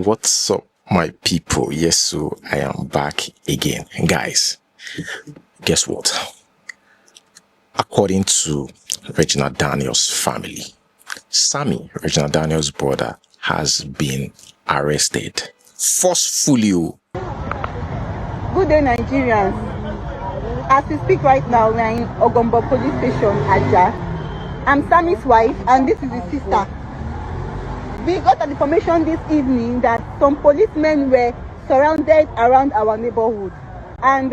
What's up, my people? Yes, so I am back again. Guys, guess what? According to Regina Daniels' family, Sammy, Regina Daniels' brother, has been arrested forcefully. Good day, Nigerians. As we speak right now, we're in Ogombo Police Station, Aja. I'm Sammy's wife, and this is his sister. We got an information this evening that some policemen were surrounded around our neighborhood, and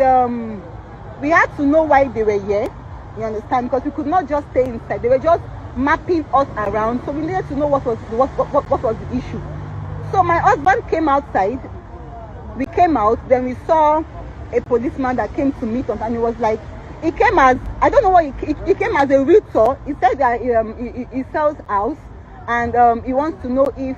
we had to know why they were here. You understand? Because we could not just stay inside. They were just mapping us around, so we needed to know what was the issue. So my husband came outside. We came out, then we saw a policeman that came to meet us, and he was like, he came as, I don't know what he came as a realtor. He said that he sells house, and he wants to know if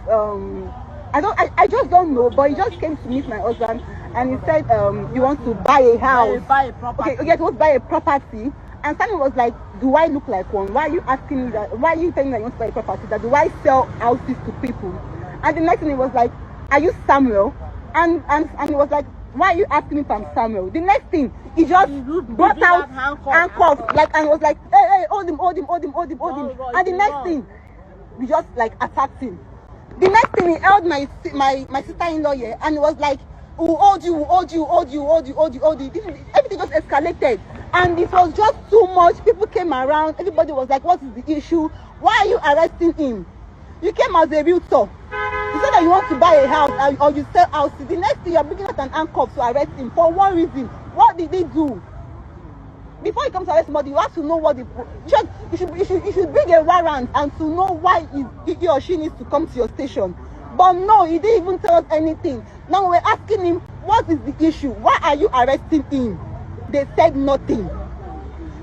I just don't know, but he just came to meet my husband, and he said he wants to buy a house, buy a property. Okay, he wants to buy a property. And Sammy was like, do I look like one? Why are you asking me that? Why are you telling me that you want to buy a property? That do I sell houses to people? And the next thing he was like, are you Samuel? And he was like, why are you asking me if I'm Samuel? The next thing, he just brought out handcuffs, like, and was like, hey, hold him. And the next thing, we just like attacked him. The next thing, he held my sister-in-law here, and he was like, we'll hold you. Everything just escalated, and it was just too much. People came around. Everybody was like, what is the issue? Why are you arresting him? You came as a realtor. You said that you want to buy a house or you sell houses. The next thing, you're bringing out an handcuff to arrest him for one reason. What did they do? Before you come to arrest somebody, you have to know what you should bring a warrant and to know why he or she needs to come to your station. But no, he didn't even tell us anything. Now we're asking him, what is the issue? Why are you arresting him? They said nothing.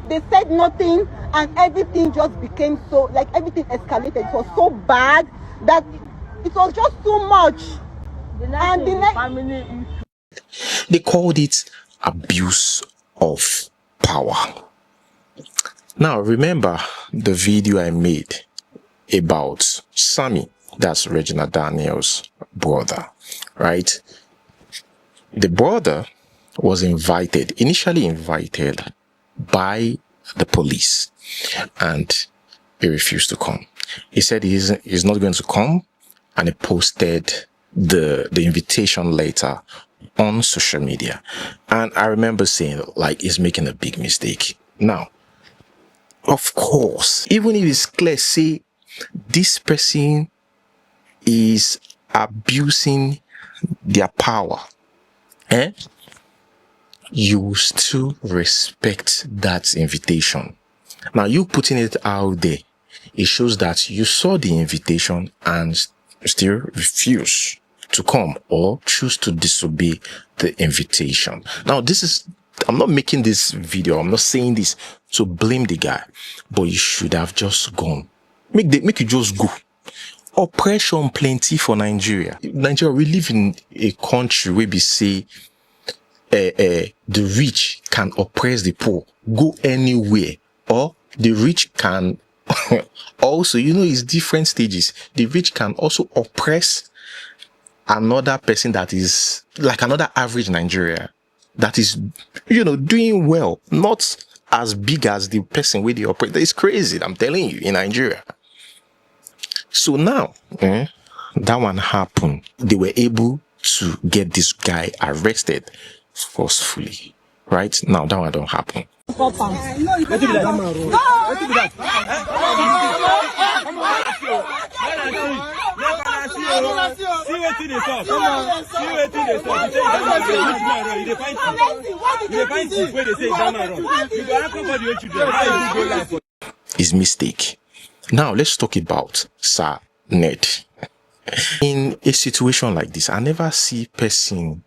And everything just became so, like, everything escalated. It was so bad that it was just too much. They called it abuse of power. Now, remember the video I made about Sammy, that's Regina Daniels' brother, right? The brother was initially invited by the police, and he refused to come. He said he's not going to come, and he posted the invitation letter on social media. And I remember saying, like, he's making a big mistake. Now, of course, even if it's clear, say this person is abusing their power, you still respect that invitation. Now, you putting it out there, it shows that you saw the invitation and still refuse to come or choose to disobey the invitation. Now, I'm not making this video, I'm not saying this to blame the guy, but you should have just gone. Make you just go. Oppression plenty for Nigeria. Nigeria, we live in a country where we say the rich can oppress the poor, go anywhere, or the rich can also, it's different stages. The rich can also oppress another person that is like another average Nigeria that is, doing well, not as big as the person where they operate. It's crazy, I'm telling you, in Nigeria. So now, that one happened. They were able to get this guy arrested forcefully. Right? Now, that one don't happen. His mistake. Now, let's talk about Sir Ned. In a situation like this, I never see person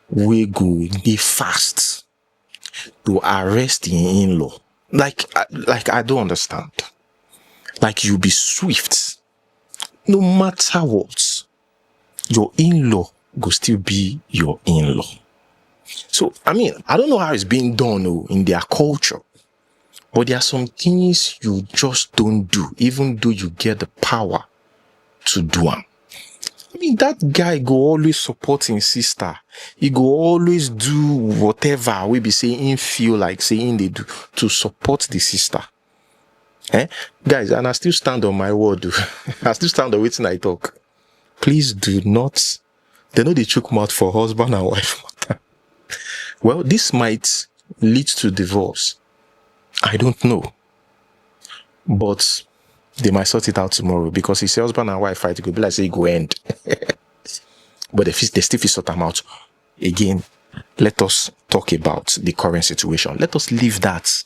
we go dey fast to arrest the in-law. Like I don't understand. Like, you be swift. No matter what, your in-law go still be your in-law. So, I don't know how it's being done in their culture, but there are some things you just don't do, even though you get the power to do them. I mean, that guy go always support his sister. He go always do whatever we be saying him feel like saying they do to support the sister. Guys, and I still stand on my word. I still stand on waiting I talk. Please do not. They know they choke mouth for husband and wife matter. Well, this might lead to divorce. I don't know. But they might sort it out tomorrow because if husband and wife fight, it could be like say it go end. But they still sort them out. Again, let us talk about the current situation. Let us leave that.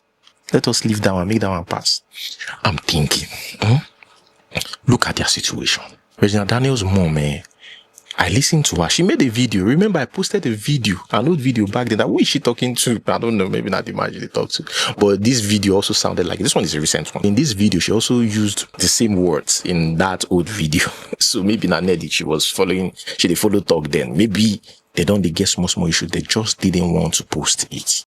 Let us leave that one, make that one pass. I'm thinking, look at their situation. Regina Daniels' mom, I listened to her. She made a video. Remember, I posted a video, an old video back then. Who is she talking to? I don't know. Maybe not the man she talked to. But this video also sounded like, this one is a recent one. In this video, she also used the same words in that old video. So maybe not Ned, she was following, she did follow talk then. Maybe they don't get small issue. They just didn't want to post it.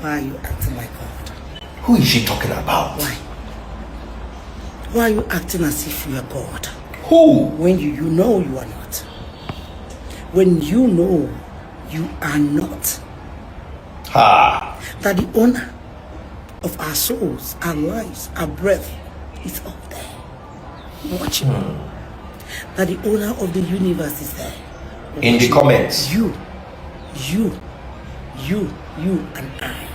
Why are you acting like God? Who is she talking about? Why? Why are you acting as if you are God? Who? When you know you are not. When you know you are not. Ha! That the owner of our souls, our lives, our breath is up there. Watching. That the owner of the universe is there. In the comments. You and I.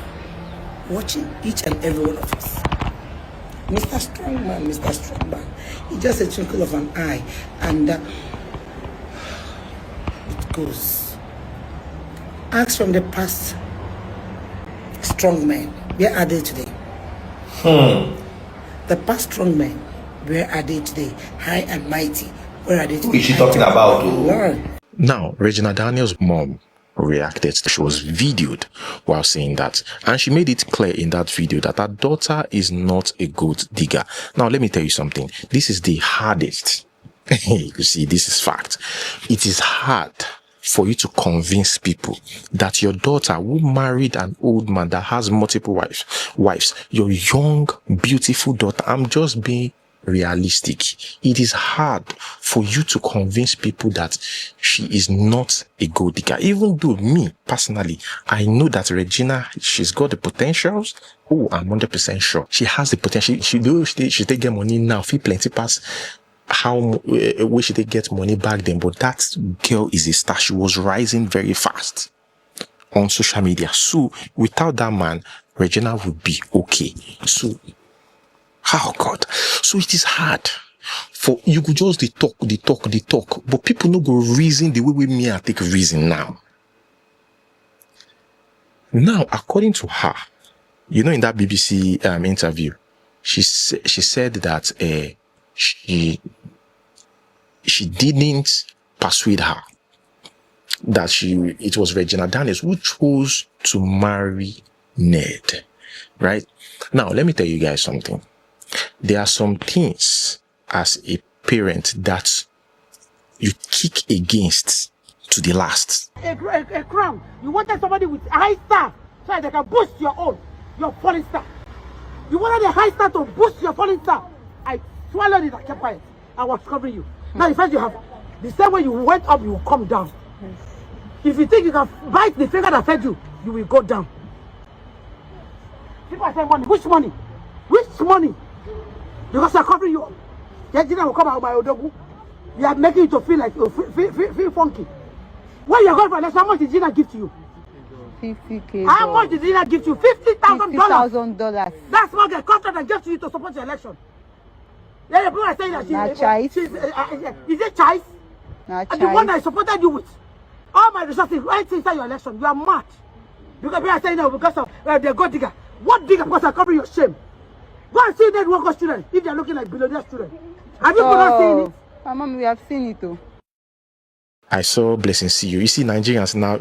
Watching each and every one of us. Mr. Strongman, it's just a twinkle of an eye, and it goes. Ask from the past strong men, where are they today? The past strong men, where are they today? High and mighty, where are they today? Who is she talking about? Now, Regina Daniels' mom reacted. She was videoed while saying that, and she made it clear in that video that her daughter is not a gold digger. Now let me tell you something. This is the hardest. You see, this is fact. It is hard for you to convince people that your daughter who married an old man that has multiple wives, your young beautiful daughter, I'm just being realistic. It is hard for you to convince people that she is not a gold digger. Even though me, personally, I know that Regina, she's got the potentials. Oh, I'm 100% sure. She has the potential. She take get money now. Feel plenty pass how we should get money back then. But that girl is a star. She was rising very fast on social media. So without that man, Regina would be okay. So oh God. So it is hard for you could just the talk, but people no go reason the way me I take reason now. Now, according to her, you know, in that BBC interview, she said that she didn't persuade her that it was Regina Daniels who chose to marry Ned. Right? Now, let me tell you guys something. There are some things as a parent that you kick against to the last. A crown. You wanted somebody with a high star so that they can boost your falling star. You wanted a high star to boost your falling star. I swallowed it, I kept quiet. I was covering you. Now, in fact, you have the same way you went up, you will come down. If you think you can bite the finger that fed you, you will go down. People are saying money. Which money? Which money? Because I'm covering you. Regina will come out by Odogu. You are making it to feel like feel funky. When you are going for election, how much did Gina give to you? $50,000. How much did Gina give to you? $50,000. $50,000. That's what the contract that gave to you to support your election. Yeah, people are saying that she's is it choice? Not And the one choice. I supported you with. All my resources right inside your election. You are mad. Because people are saying that because of the gold digger. What digger? Because I cover your shame. Go and see Ned Nwoko students if they are looking like billionaire students. Have you not seen it? Mom, we have seen it too. I saw Blessing see you. You see, Nigerians now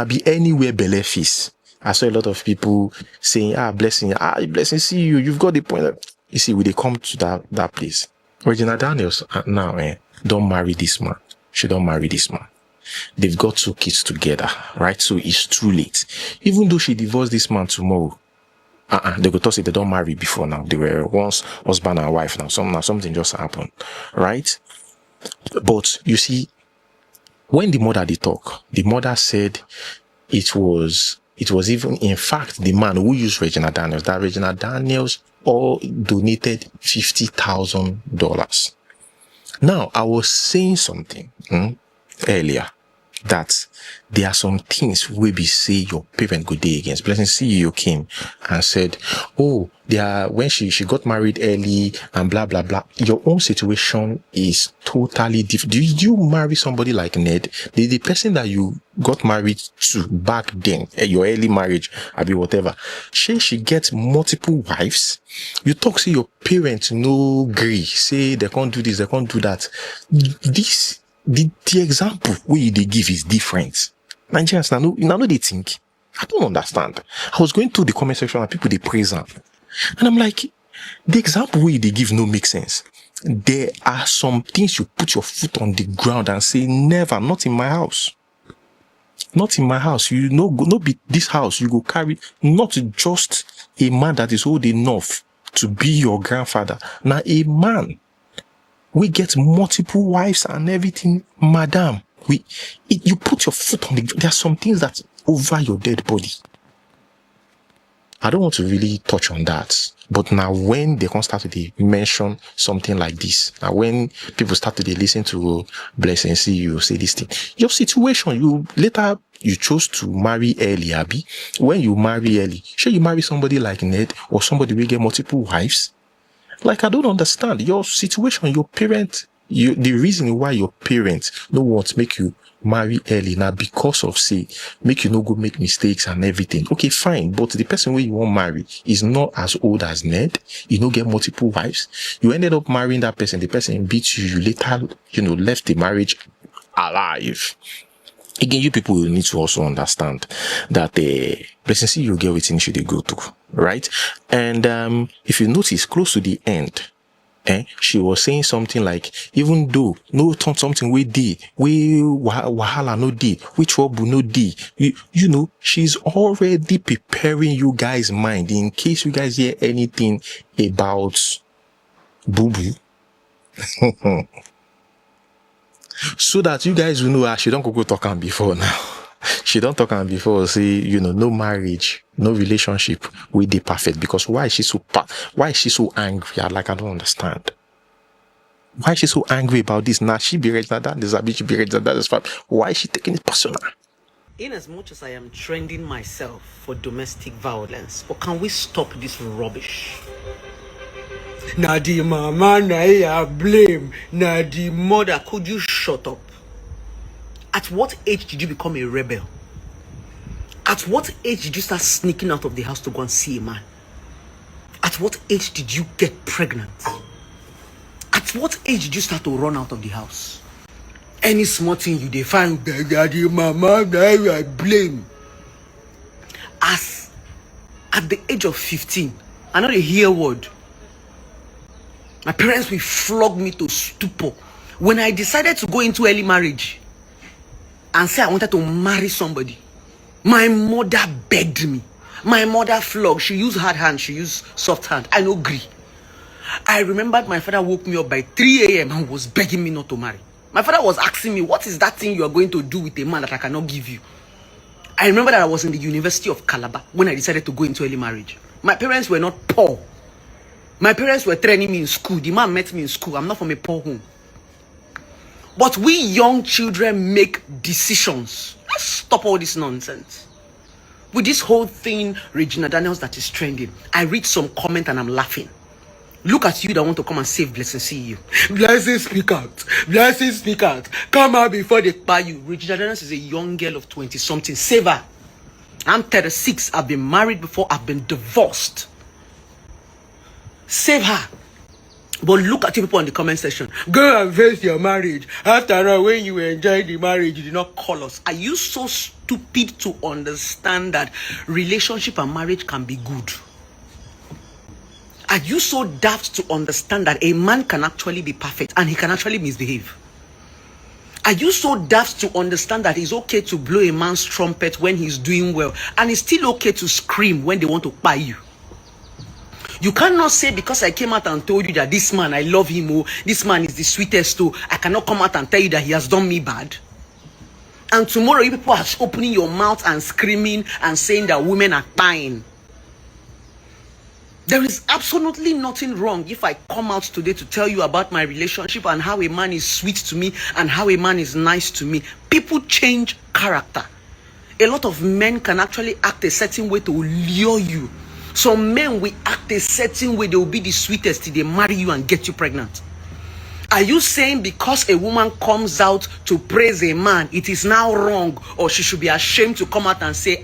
be anywhere belle feast. I saw a lot of people saying, Blessing see you. You've got the point. You see, when they come to that place, Regina Daniels now, don't marry this man. She don't marry this man. They've got 2 kids together, right? So it's too late. Even though she divorced this man tomorrow, They go say they don't marry before now. They were once husband and wife now. Something just happened, right? But you see, when the mother did talk, the mother said it was even, in fact, the man who used Regina Daniels, that Regina Daniels all donated $50,000. Now, I was saying something earlier that there are some things we be say your parent go day against. Blessing CEO came and said, oh, when she got married early and blah blah blah. Your own situation is totally different. Did you marry somebody like Ned? The person that you got married to back then, your early marriage, be whatever, she gets multiple wives. You talk, say your parents no agree, say they can't do this, they can't do that. The example we they give is different. Nigerians now they think. I don't understand. I was going through the comment section and people they praise her. And I'm like, the example we they give no make sense. There are some things you put your foot on the ground and say, never, not in my house. Not in my house. You know, no be this house. You go carry not just a man that is old enough to be your grandfather. Now a man. We get multiple wives and everything, madam. You put your foot on there are some things that over your dead body. I don't want to really touch on that. But now when they can start to mention something like this, and when people start to listen to Blessing CEO say this thing, your situation, you chose to marry early, Abby. When you marry early, sure you marry somebody like Ned or somebody will get multiple wives. Like, I don't understand your situation, your parents, the reason why your parents don't want to make you marry early now because of, say, make you no go make mistakes and everything. Okay, fine. But the person where you want to marry is not as old as Ned. You don't get multiple wives. You ended up marrying that person. The person beats you. You later, left the marriage alive. Again, you people will need to also understand that Blessing you get waiting should they go to, right? And if you notice, close to the end, she was saying something like, even though no something we did, we wahala no did, we trouble no did, she's already preparing you guys' mind in case you guys hear anything about Boo Boo. So that you guys will know she don't go talk on before now. She don't talk on before, say, no marriage, no relationship with the perfect. Because why is she so angry? I don't understand. Why is she so angry about this? Now she be ready that this bitch be ready that is fine. Why is she taking it personal? In as much as I am trending myself for domestic violence, but can we stop this rubbish? Now the mama, now I blame. Now the mother, could you shut up? At what age did you become a rebel? At what age did you start sneaking out of the house to go and see a man? At what age did you get pregnant? At what age did you start to run out of the house? Any small thing you define, daddy, mama, now I blame. As at the age of 15, I know they hear word. My parents will flog me to stupor. When I decided to go into early marriage and say I wanted to marry somebody, my mother begged me. My mother flogged. She used hard hand. She used soft hand. I no agree. I remembered my father woke me up by 3 a.m. and was begging me not to marry. My father was asking me, what is that thing you are going to do with a man that I cannot give you? I remember that I was in the University of Calabar when I decided to go into early marriage. My parents were not poor. My parents were training me in school. The man met me in school. I'm not from a poor home. But we young children make decisions. Let's stop all this nonsense. With this whole thing, Regina Daniels, that is trending, I read some comment and I'm laughing. Look at you that want to come and save Blessing CEO. Blessing, speak out. Blessing, speak out. Come out before they buy you. Regina Daniels is a young girl of 20-something. Save her. I'm 36. I've been married before. I've been divorced. Save her. But look at you people in the comment section. Go and face your marriage. After all, when you enjoy the marriage, you did not call us. Are you so stupid to understand that relationship and marriage can be good? Are you so daft to understand that a man can actually be perfect and he can actually misbehave? Are you so daft to understand that it's okay to blow a man's trumpet when he's doing well and it's still okay to scream when they want to buy you? You cannot say because I came out and told you that this man, I love him, oh, this man is the sweetest, oh, I cannot come out and tell you that he has done me bad. And tomorrow you people are opening your mouth and screaming and saying that women are dying. There is absolutely nothing wrong if I come out today to tell you about my relationship and how a man is sweet to me and how a man is nice to me. People change character. A lot of men can actually act a certain way to lure you. Some men will act a certain way, they will be the sweetest till they marry you and get you pregnant. Are you saying because a woman comes out to praise a man, it is now wrong, or she should be ashamed to come out and say,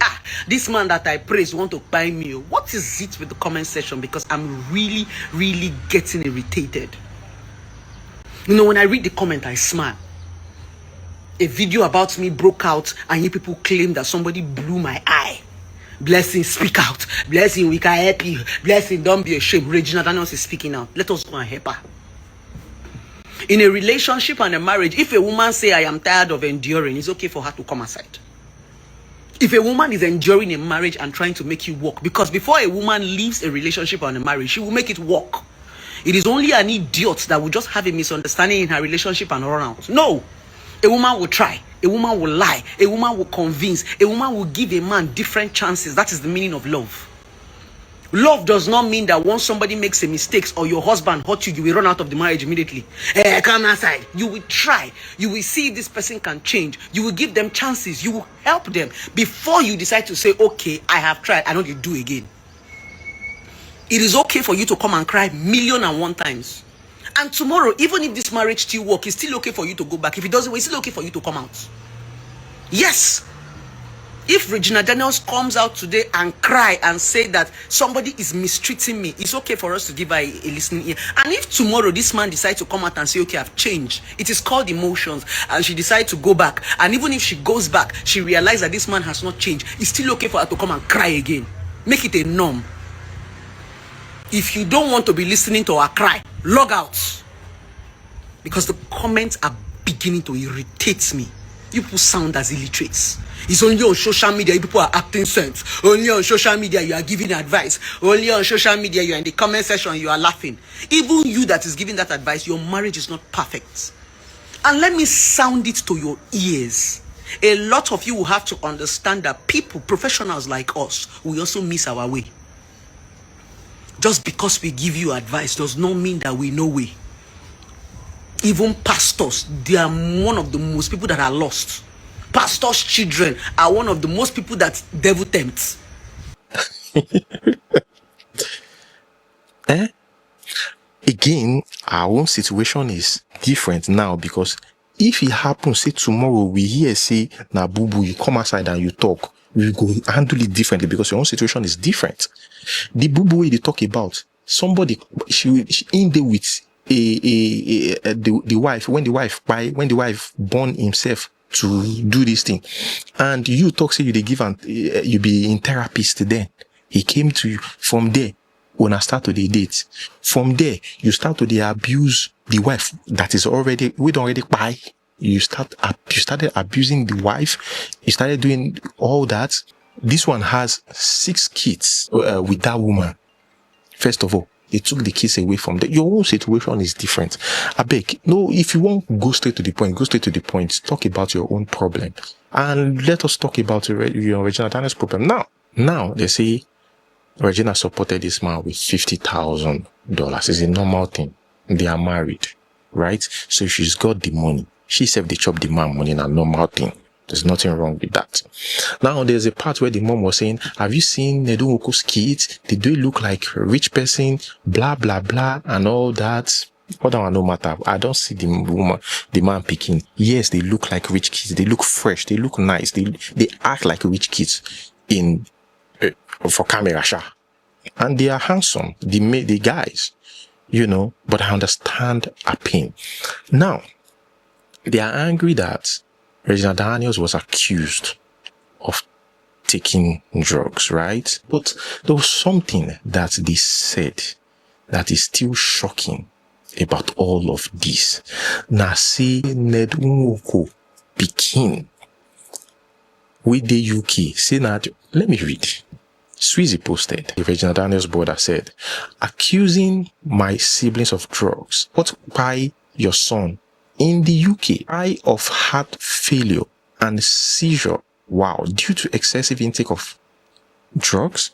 this man that I praise want to buy me? What is it with the comment section? Because I'm really, really getting irritated. You know, when I read the comment, I smile. A video about me broke out and you people claim that somebody blew my eye. Blessing, speak out. Blessing, we can help you. Blessing, don't be ashamed. Regina Daniels is speaking out. Let us go and help her. In a relationship and a marriage, if a woman say, I am tired of enduring, it's okay for her to come aside. If a woman is enduring a marriage and trying to make you work, because before a woman leaves a relationship and a marriage, she will make it work. It is only an idiot that will just have a misunderstanding in her relationship and run out. No. A woman will try. A woman will lie. A woman will convince. A woman will give a man different chances. That is the meaning of love. Love does not mean that once somebody makes a mistake or your husband hurt you, you will run out of the marriage immediately. Come outside. You will try. You will see if this person can change. You will give them chances. You will help them before you decide to say, okay, I have tried. I know you do again. It is okay for you to come and cry 1,000,001 times. And tomorrow, even if this marriage still works, it's still okay for you to go back. If it doesn't work, it's still okay for you to come out. Yes. If Regina Daniels comes out today and cry and say that somebody is mistreating me, it's okay for us to give her a listening ear. And if tomorrow this man decides to come out and say, okay, I've changed, it is called emotions, and she decides to go back, and even if she goes back, she realizes that this man has not changed, it's still okay for her to come and cry again. Make it a norm. If you don't want to be listening to her cry, log out. Because the comments are beginning to irritate me. You people sound as illiterates. It's only on social media you people are acting sense. Only on social media you are giving advice. Only on social media you are in the comment section you are laughing. Even you that is giving that advice, your marriage is not perfect. And let me sound it to your ears. A lot of you will have to understand that people, professionals like us, we also miss our way. Just because we give you advice does not mean that we know way. Even pastors, they are one of the most people that are lost. Pastors' children are one of the most people that devil tempts. Again, our own situation is different now, because if it happens, say tomorrow we hear say, na boo boo, you come outside and you talk, we go handle it differently because your own situation is different. The boo boo they talk about, somebody she in there with the wife, when the wife born himself to do this thing, and you talk, say you they give and you be in therapist, then he came to you. From there, when I start to the date, from there you start to the abuse the wife that is already buy. You started abusing the wife. You started doing all that. This one has 6 kids with that woman. First of all, they took the kids away from them. Your own situation is different. I beg, no, if you want, go straight to the point. Go straight to the point. Talk about your own problem, and let us talk about your Regina Daniels problem. Now they say Regina supported this man with $50,000. It's a normal thing. They are married, right? So she's got the money. She said they chop the man money in a normal thing. There's nothing wrong with that. Now, there's a part where the mom was saying, have you seen Ned Nwoko's kids? They do look like a rich person, blah, blah, blah, and all that. Hold on, no matter. I don't see the man picking. Yes, they look like rich kids. They look fresh. They look nice. They act like rich kids for camera, and they are handsome. The guys, but I understand a pain. Now, they are angry that Regina Daniels was accused of taking drugs, right? But there was something that they said that is still shocking about all of this. Now, say Ned Nwoko pikin with the UK, say that, let me read. Sweezy posted, Regina Daniels' brother said, accusing my siblings of drugs, but by your son in the UK, cry of heart failure and seizure, wow, due to excessive intake of drugs?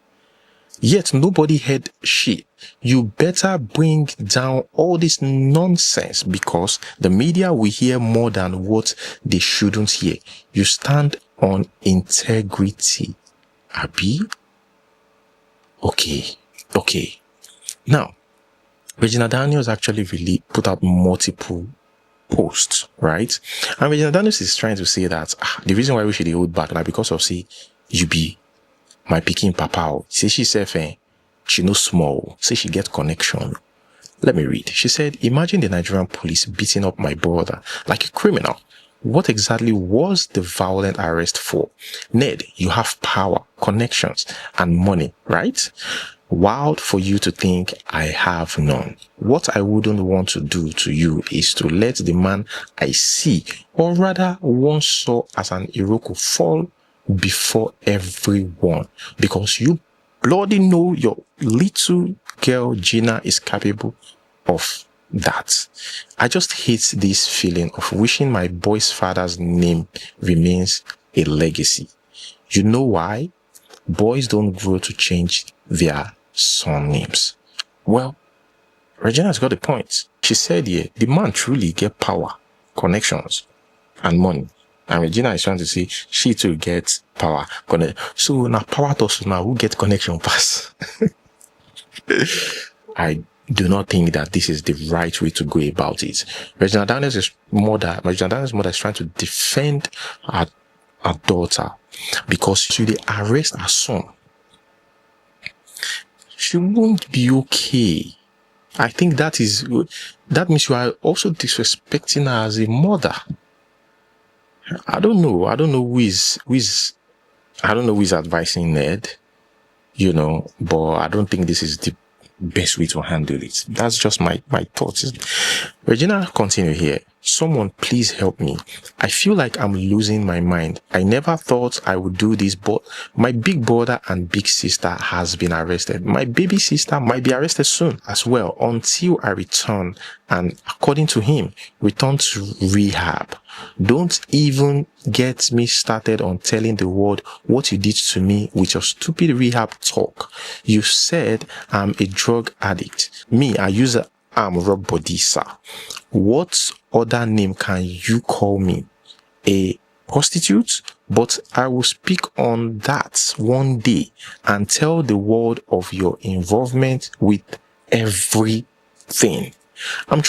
Yet nobody heard shit. You better bring down all this nonsense because the media will hear more than what they shouldn't hear. You stand on integrity. Abi? Okay. Now, Regina Daniels actually really put out multiple posts, right? And Regina Daniels is trying to say that the reason why we should hold back now because of say you be my picking papa. Say she said she no small. Say she get connection. Let me read. She said, imagine the Nigerian police beating up my brother like a criminal. What exactly was the violent arrest for? Ned, you have power, connections, and money, right? Wild for you to think I have none. What I wouldn't want to do to you is to let the man I see, or rather once saw as an Iroko, fall before everyone. Because you bloody know your little girl Gina is capable of that. I just hate this feeling of wishing my boy's father's name remains a legacy. You know why? Boys don't grow to change their son names. Well, Regina's got a point. She said here, the man truly get power, connections, and money. And Regina is trying to say she too gets power. So now power Tussle now who get connection pass. I do not think that this is the right way to go about it. Regina Daniels' mother is trying to defend her daughter because should they arrest her son, she won't be okay. I think that means you are also disrespecting her as a mother. I don't know who is advising Ned, but I don't think this is the best way to handle it. That's just my thoughts. Regina continued here. Someone please help me. I feel like I'm losing my mind. I never thought I would do this, but my big brother and big sister has been arrested. My baby sister might be arrested soon as well until I return and, according to him, return to rehab. Don't even get me started on telling the world what you did to me with your stupid rehab talk. You said I'm a drug addict. Me, I'm Rob Bodisa. What other name can you call me? A prostitute? But I will speak on that one day and tell the world of your involvement with everything. I'm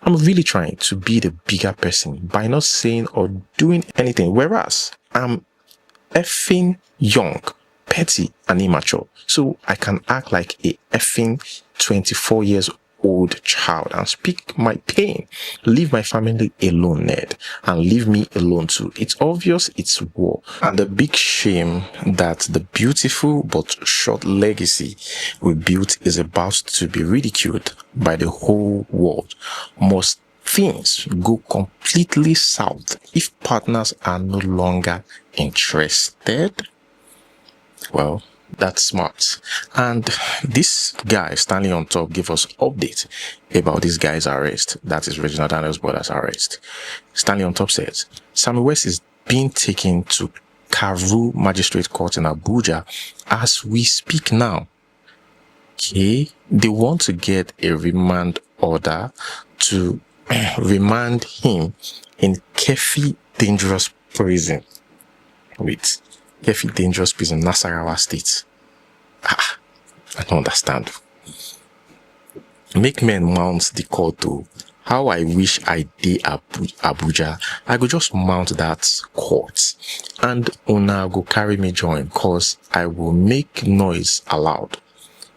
really trying to be the bigger person by not saying or doing anything, whereas I'm effing young, petty, and immature. So I can act like a effing 24 years old child and speak my pain. Leave my family alone, Ned, and leave me alone too. It's obvious it's war. And the big shame that the beautiful but short legacy we built is about to be ridiculed by the whole world. Must things go completely south if partners are no longer interested? Well, that's smart. And this guy standing on top gave us update about this guy's arrest. That is Regina Daniels' brother's arrest. Standing on top says Sammy West is being taken to Karu Magistrate Court in Abuja as we speak now. Okay, they want to get a remand order to remand him in Kefi Dangerous Prison. Wait. Kefi Dangerous Prison, Nasarawa State. I don't understand. Make men mount the court though. How I wish I did Abuja. I could just mount that court and una go carry me join cause I will make noise aloud.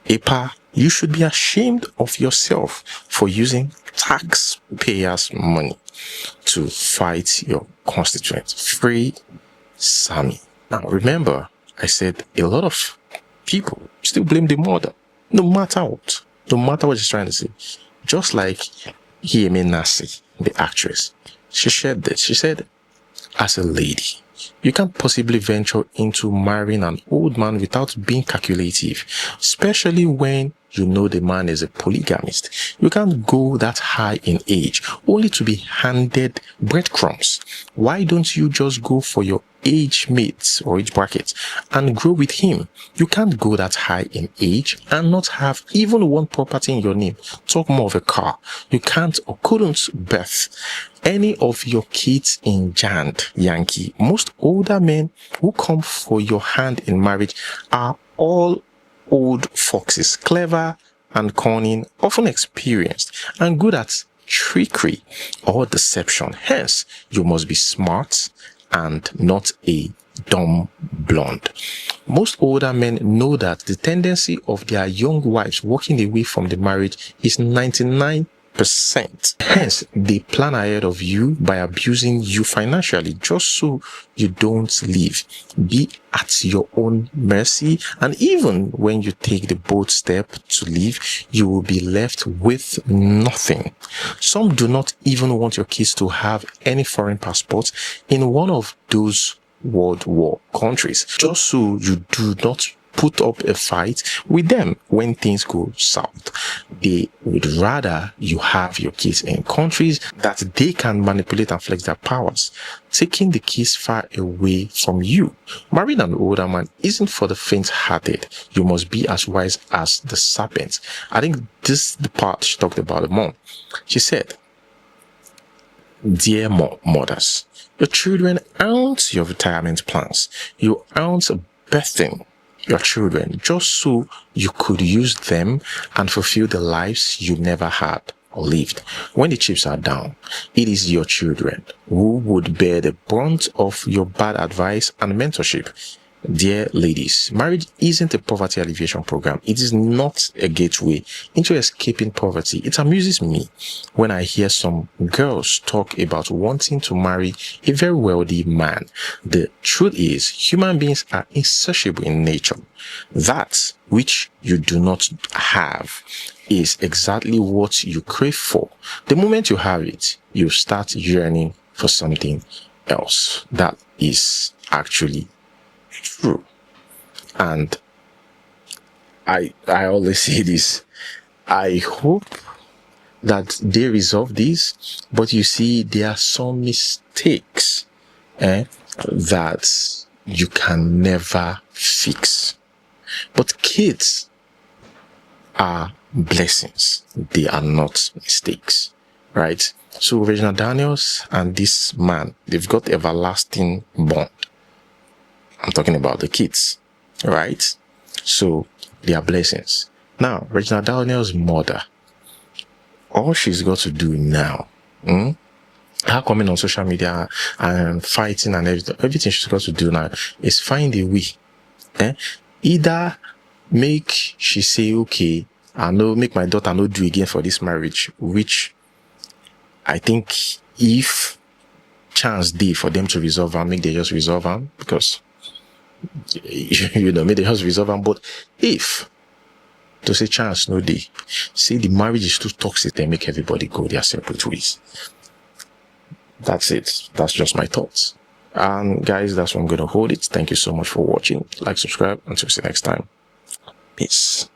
Epa, you should be ashamed of yourself for using taxpayers' money to fight your constituent. Free Sammy. Now, remember, I said a lot of people still blame the mother, no matter what she's trying to say. Just like Hieme Nasi, the actress, she shared this. She said, as a lady, You can't possibly venture into marrying an old man without being calculative, especially when you know the man is a polygamist. You can't go that high in age only to be handed breadcrumbs. Why don't you just go for your age mates or age bracket and grow with him? You can't go that high in age and not have even one property in your name. Talk more of a car. You can't or couldn't birth any of your kids in Yankee. Most older men who come for your hand in marriage are all old foxes, clever and cunning, often experienced and good at trickery or deception. Hence, you must be smart and not a dumb blonde. Most older men know that the tendency of their young wives walking away from the marriage is 99%. Hence, they plan ahead of you by abusing you financially just so you don't leave. Be at your own mercy, and even when you take the bold step to leave, you will be left with nothing. Some do not even want your kids to have any foreign passports in one of those World War countries, just so you do not put up a fight with them when things go south. They would rather you have your kids in countries that they can manipulate and flex their powers, taking the kids far away from you. Marrying an older man isn't for the faint-hearted. You must be as wise as the serpent. I think this is the part she talked about the mom. She said, "Dear mothers, your children aren't your retirement plans. You aren't birthing your children just so you could use them and fulfill the lives you never had or lived. When the chips are down, it is your children who would bear the brunt of your bad advice and mentorship. Dear ladies, marriage isn't a poverty alleviation program. It is not a gateway into escaping poverty. It amuses me when I hear some girls talk about wanting to marry a very wealthy man. The truth is, human beings are insatiable in nature. That which you do not have is exactly what you crave for. The moment you have it, you start yearning for something else. That is actually true. And I always say this, I hope that they resolve this, but you see, there are some mistakes that you can never fix. But kids are blessings, they are not mistakes, right? So Regina Daniels and this man, they've got everlasting bond. I'm talking about the kids, right? So they are blessings. Now, Regina Daniels' mother, all she's got to do now, her coming on social media and fighting and everything she's got to do now is find a way. Either make she say, okay, I know, make my daughter not do again for this marriage, which I think if chance day for them to resolve and make they just resolve them, because you know, maybe they just resolve them. But if to say chance no day, say the marriage is too toxic, they make everybody go their separate ways. That's it. That's just my thoughts. And guys, that's where I'm gonna hold it. Thank you so much for watching. Like, subscribe, and till see you next time. Peace.